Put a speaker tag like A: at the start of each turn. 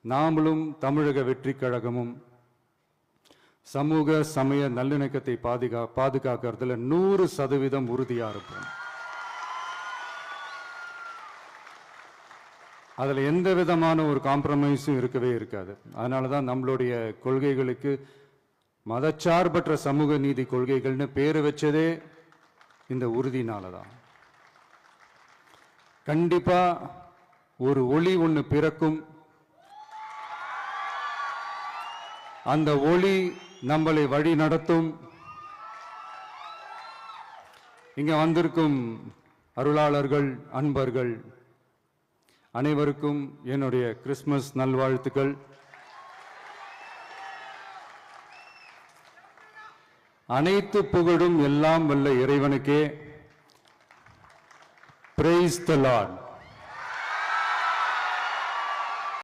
A: நாமளும் தமிழக வெற்றி கழகமும் சமூக சமய நல்லிணக்கத்தை பாதுகாக்கிறதுல 100% உறுதியா இருப்போம். அதுல எந்த விதமான ஒரு காம்ப்ரமைஸும் இருக்கவே இருக்காது. அதனாலதான் நம்மளுடைய கொள்கைகளுக்கு மதச்சார்பற்ற சமூக நீதி கொள்கைகள்னு பேரு வச்சதே இந்த உறுதினாலதான். கண்டிப்பா ஒரு ஒளி ஒன்று பிறக்கும். அந்த ஒளி நம்மளை வழி நடத்தும். இங்க வந்திருக்கும் அருளாளர்கள், அன்பர்கள் அனைவருக்கும் என்னுடைய கிறிஸ்துமஸ் நல்வாழ்த்துக்கள். அனைத்து புகழும் எல்லாம் வல்ல இறைவனுக்கே. Praise the Lord.